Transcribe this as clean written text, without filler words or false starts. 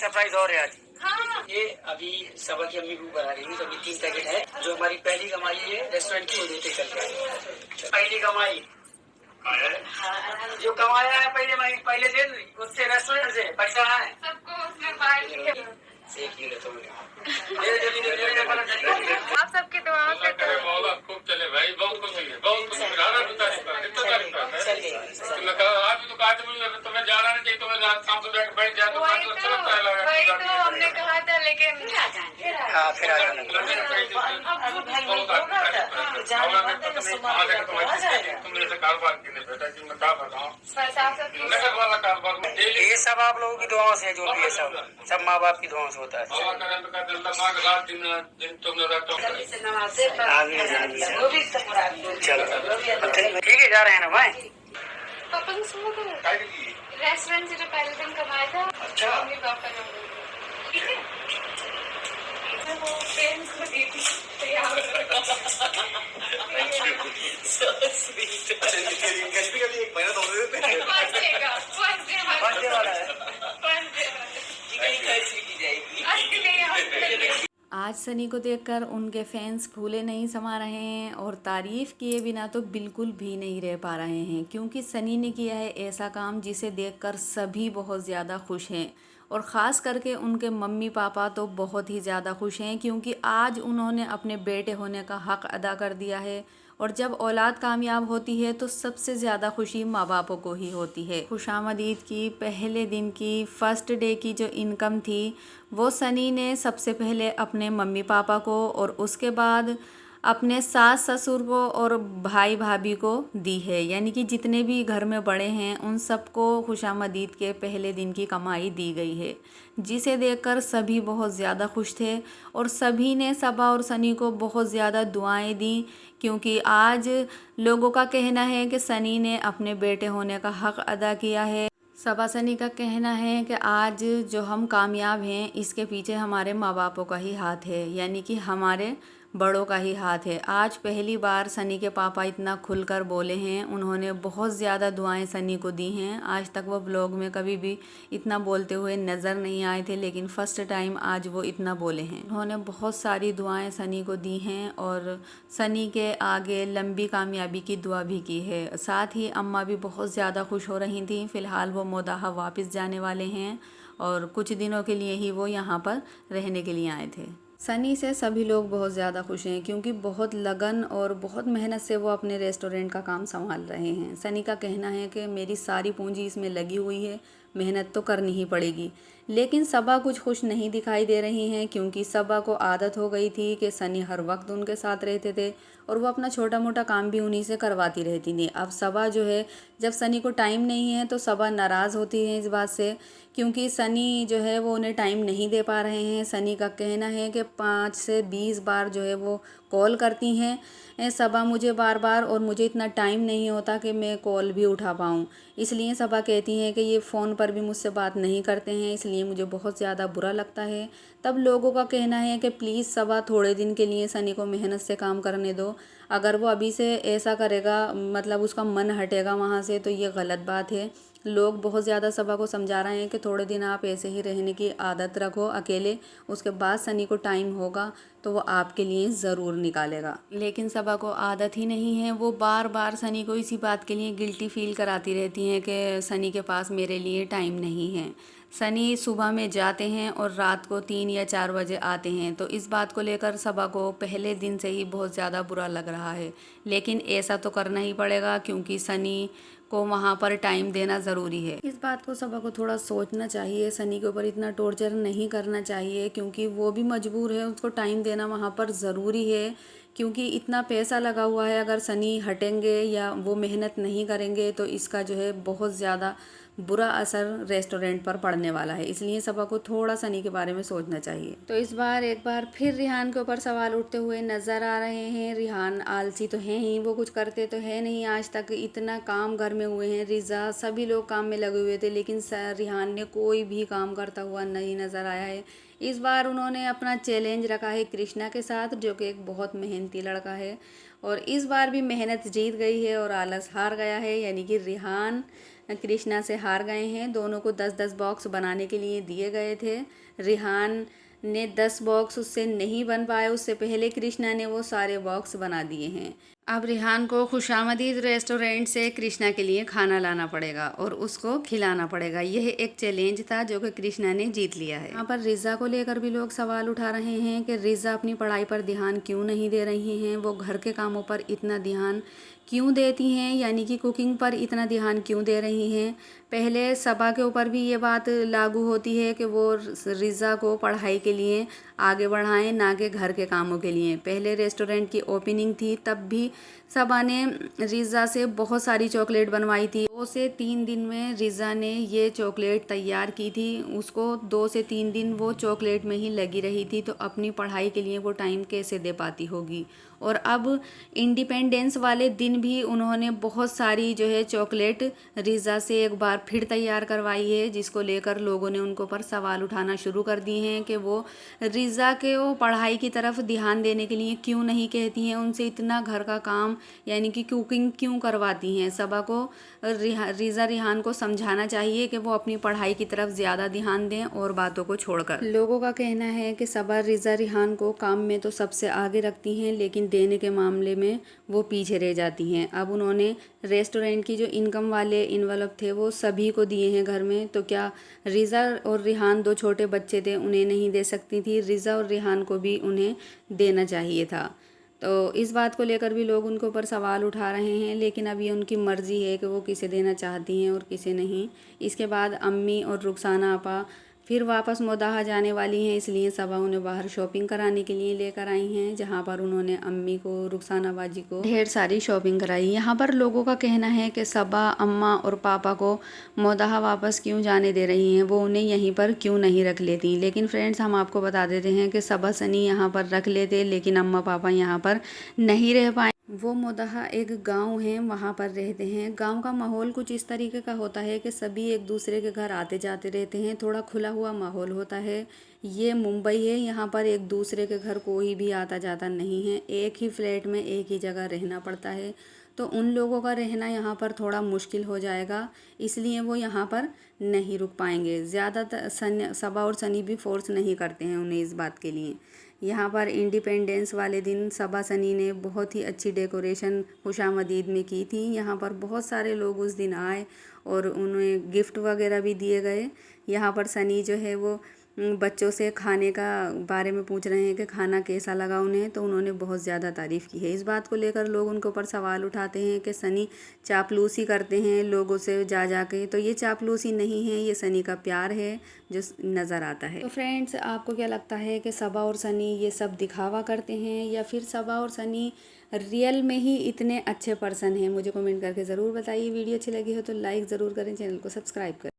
Surprise और है आज। हाँ। ये अभी सबा की अम्मी को बना रही है, तो अभी 3 पैकेट है, जो हमारी पहली कमाई है रेस्टोरेंट की, वो देते चल पहली कमाई जो कमाया है पहले दिन उससे रेस्टोरेंट से पैसा है सबको उसमें आप सबकी दुआओं से तो खूब चले भाई, बहुत खुश है, बहुत खुश तुम्हें जाना नहीं चाहिए, तुम्हें रात शाम को बैठ जाए तो अच्छा लगता है। वही तो हमने कहा था, लेकिन फिर आ जाना तुमने ऐसे कारोबार के लिए बेटा जी, मैं क्या बताऊँ, नगर वाला कारोबार ये सब आप लोगों की दुआओं से जो भी है, सब माँ बाप की दुआओं से होता है। चलो ठीक है, जा रहे हैं ना भाई। पापा ने सुना था रेस्टोरेंट से जो पहले दिन कमाया था, अच्छा मम्मी पापा ने ठीक है वो पेरेंट्स को दी थी तैयार। So sweet. अच्छा ये इंग्लिश भी कभी 1 महीना 2 दिन पे फर्स्ट डे वाला है, फर्स्ट डे वाला खर्च की जाएगी। आज सनी को देखकर उनके फैंस फूले नहीं समा रहे हैं और तारीफ़ किए बिना तो बिल्कुल भी नहीं रह पा रहे हैं, क्योंकि सनी ने किया है ऐसा काम जिसे देखकर सभी बहुत ज़्यादा खुश हैं और ख़ास करके उनके मम्मी पापा तो बहुत ही ज़्यादा खुश हैं, क्योंकि आज उन्होंने अपने बेटे होने का हक़ अदा कर दिया है। और जब औलाद कामयाब होती है तो सबसे ज़्यादा खुशी माँ बापों को ही होती है। खुशामद ईद की पहले दिन की फ़र्स्ट डे की जो इनकम थी वो सनी ने सबसे पहले अपने मम्मी पापा को और उसके बाद अपने सास ससुर को और भाई भाभी को दी है, यानी कि जितने भी घर में बड़े हैं उन सबको खुशामद ईद के पहले दिन की कमाई दी गई है, जिसे देखकर सभी बहुत ज़्यादा खुश थे और सभी ने सबा और सनी को बहुत ज़्यादा दुआएं दी, क्योंकि आज लोगों का कहना है कि सनी ने अपने बेटे होने का हक़ अदा किया है। सबा सनी का कहना है कि आज जो हम कामयाब हैं इसके पीछे हमारे माँ बापों का ही हाथ है, यानी कि हमारे बड़ों का ही हाथ है। आज पहली बार सनी के पापा इतना खुलकर बोले हैं, उन्होंने बहुत ज़्यादा दुआएं सनी को दी हैं। आज तक वो ब्लॉग में कभी भी इतना बोलते हुए नज़र नहीं आए थे, लेकिन फ़र्स्ट टाइम आज वो इतना बोले हैं। उन्होंने बहुत सारी दुआएं सनी को दी हैं और सनी के आगे लंबी कामयाबी की दुआ भी की है। साथ ही अम्मा भी बहुत ज़्यादा खुश हो रही थी। फ़िलहाल वो मोदाहा वापस जाने वाले हैं और कुछ दिनों के लिए ही वो यहाँ पर रहने के लिए आए थे। सनी से सभी लोग बहुत ज़्यादा खुश हैं, क्योंकि बहुत लगन और बहुत मेहनत से वो अपने रेस्टोरेंट का काम संभाल रहे हैं। सनी का कहना है कि मेरी सारी पूंजी इसमें लगी हुई है, मेहनत तो करनी ही पड़ेगी। लेकिन सबा कुछ खुश नहीं दिखाई दे रही हैं, क्योंकि सबा को आदत हो गई थी कि सनी हर वक्त उनके साथ रहते थे और वो अपना छोटा मोटा काम भी उन्हीं से करवाती रहती थी। अब सबा जो है, जब सनी को टाइम नहीं है तो सबा नाराज़ होती है इस बात से, क्योंकि सनी जो है वो उन्हें टाइम नहीं दे पा रहे हैं। सनी का कहना है कि 5 से 20 बार जो है वो कॉल करती हैं सबा मुझे बार बार, और मुझे इतना टाइम नहीं होता कि मैं कॉल भी उठा पाऊँ। इसलिए सबा कहती हैं कि ये फ़ोन पर भी मुझसे बात नहीं करते हैं, इसलिए मुझे बहुत ज़्यादा बुरा लगता है। तब लोगों का कहना है कि प्लीज़ सबा थोड़े दिन के लिए सनी को मेहनत से काम करने दो। अगर वो अभी से ऐसा करेगा, मतलब उसका मन हटेगा वहाँ से, तो ये गलत बात है। लोग बहुत ज़्यादा सबा को समझा रहे हैं कि थोड़े दिन आप ऐसे ही रहने की आदत रखो अकेले, उसके बाद सनी को टाइम होगा तो वो आपके लिए ज़रूर निकालेगा। लेकिन सबा को आदत ही नहीं है, वो बार बार सनी को इसी बात के लिए गिल्टी फील कराती रहती हैं कि सनी के पास मेरे लिए टाइम नहीं है। सनी सुबह में जाते हैं और रात को 3 या 4 बजे आते हैं, तो इस बात को लेकर सबा को पहले दिन से ही बहुत ज़्यादा बुरा लग रहा है। लेकिन ऐसा तो करना ही पड़ेगा, क्योंकि सनी को वहाँ पर टाइम देना ज़रूरी है। इस बात को सबा को थोड़ा सोचना चाहिए, सनी के ऊपर इतना टॉर्चर नहीं करना चाहिए, क्योंकि वो भी मजबूर है, उसको टाइम देना वहाँ पर ज़रूरी है। क्योंकि इतना पैसा लगा हुआ है, अगर सनी हटेंगे या वो मेहनत नहीं करेंगे तो इसका जो है बहुत ज़्यादा बुरा असर रेस्टोरेंट पर पड़ने वाला है। इसलिए सबा को थोड़ा सनी के बारे में सोचना चाहिए। तो इस बार एक बार फिर रिहान के ऊपर सवाल उठते हुए नज़र आ रहे हैं। रिहान आलसी तो है ही, वो कुछ करते तो है नहीं। आज तक इतना काम घर में हुए हैं, रिजा सभी लोग काम में लगे हुए थे, लेकिन रिहान ने कोई भी काम करता हुआ नहीं नज़र आया है। इस बार उन्होंने अपना चैलेंज रखा है कृष्णा के साथ, जो कि एक बहुत मेहनती लड़का है, और इस बार भी मेहनत जीत गई है और आलस हार गया है। यानी कि रिहान कृष्णा से हार गए हैं। दोनों को 10-10 बॉक्स बनाने के लिए दिए गए थे। रिहान ने 10 बॉक्स उससे नहीं बन पाए, उससे पहले कृष्णा ने वो सारे बॉक्स बना दिए हैं। अब रिहान को खुशामदीद रेस्टोरेंट से कृष्णा के लिए खाना लाना पड़ेगा और उसको खिलाना पड़ेगा। यह एक चैलेंज था जो कि कृष्णा ने जीत लिया है। यहाँ पर रिज़ा को लेकर भी लोग सवाल उठा रहे हैं कि रिज़ा अपनी पढ़ाई पर ध्यान क्यों नहीं दे रही हैं, वो घर के कामों पर इतना ध्यान क्यों देती हैं, यानी कि कुकिंग पर इतना ध्यान क्यों दे रही हैं। पहले सबा के ऊपर भी ये बात लागू होती है कि वो रिज़ा को पढ़ाई के लिए आगे बढ़ाएं, ना कि घर के कामों के लिए। पहले रेस्टोरेंट की ओपनिंग थी तब भी सबा ने रिज़ा से बहुत सारी चॉकलेट बनवाई थी। 2 से 3 दिन में रिज़ा ने ये चॉकलेट तैयार की थी। उसको 2 से 3 दिन वो चॉकलेट में ही लगी रही थी, तो अपनी पढ़ाई के लिए वो टाइम कैसे दे पाती होगी। और अब इंडिपेंडेंस वाले दिन भी उन्होंने बहुत सारी जो है चॉकलेट रिज़ा से एक बार फिर तैयार करवाई है, जिसको लेकर लोगों ने उनको पर सवाल उठाना शुरू कर दिए हैं कि वो रिज़ा के वो पढ़ाई की तरफ ध्यान देने के लिए क्यों नहीं कहती हैं, उनसे इतना घर का काम यानी कि कुकिंग क्यों करवाती हैं। सबा को रिज़ा रिहान को समझाना चाहिए कि वो अपनी पढ़ाई की तरफ ज़्यादा ध्यान दें और बातों को छोड़कर। लोगों का कहना है कि सबा रिज़ा रिहान को काम में तो सबसे आगे रखती हैं, लेकिन देने के मामले में वो पीछे रह जाती हैं। अब उन्होंने रेस्टोरेंट की जो इनकम वाले इन्वेलप थे वो सभी को दिए हैं घर में, तो क्या रिज़ा और रिहान 2 छोटे बच्चे थे उन्हें नहीं दे सकती थी? रिज़ा और रिहान को भी उन्हें देना चाहिए था। तो इस बात को लेकर भी लोग उनके ऊपर सवाल उठा रहे हैं, लेकिन अब ये उनकी मर्ज़ी है कि वो किसे देना चाहती हैं और किसे नहीं। इसके बाद अम्मी और रुखसाना आपा फिर वापस मोदाहा जाने वाली हैं, इसलिए सबा उन्हें बाहर शॉपिंग कराने के लिए लेकर आई हैं, जहां पर उन्होंने अम्मी को, रुखसाना बाजी को ढेर सारी शॉपिंग कराई। यहां पर लोगों का कहना है कि सबा अम्मा और पापा को मोदाहा वापस क्यों जाने दे रही हैं, वो उन्हें यहीं पर क्यों नहीं रख लेती। लेकिन फ्रेंड्स, हम आपको बता देते हैं कि सबा सनी यहाँ पर रख लेते, लेकिन अम्मा पापा यहाँ पर नहीं रह पाए। वो मोदाहा एक गांव है, वहाँ पर रहते हैं। गांव का माहौल कुछ इस तरीके का होता है कि सभी एक दूसरे के घर आते जाते रहते हैं, थोड़ा खुला हुआ माहौल होता है। ये मुंबई है, यहाँ पर एक दूसरे के घर कोई भी आता जाता नहीं है, एक ही फ्लैट में एक ही जगह रहना पड़ता है। तो उन लोगों का रहना यहाँ पर थोड़ा मुश्किल हो जाएगा, इसलिए वो यहाँ पर नहीं रुक पाएंगे। ज़्यादातर सबा और सनी भी फोर्स नहीं करते हैं उन्हें इस बात के लिए। यहाँ पर इंडिपेंडेंस वाले दिन सबा सनी ने बहुत ही अच्छी डेकोरेशन खुशामदीद में की थी। यहाँ पर बहुत सारे लोग उस दिन आए और उन्हें गिफ्ट वगैरह भी दिए गए। यहाँ पर सनी जो है वो बच्चों से खाने का बारे में पूछ रहे हैं कि खाना कैसा लगा उन्हें, तो उन्होंने बहुत ज़्यादा तारीफ़ की है। इस बात को लेकर लोग उनके ऊपर सवाल उठाते हैं कि सनी चापलूसी करते हैं लोगों से जा के, तो ये चापलूसी नहीं है, ये सनी का प्यार है जो नज़र आता है। तो फ्रेंड्स, आपको क्या लगता है कि सबा और सनी ये सब दिखावा करते हैं या फिर सबा और सनी रियल में ही इतने अच्छे पर्सन हैं? मुझे कमेंट करके ज़रूर बताइए। वीडियो अच्छी लगी हो तो लाइक ज़रूर करें, चैनल को सब्सक्राइब करें।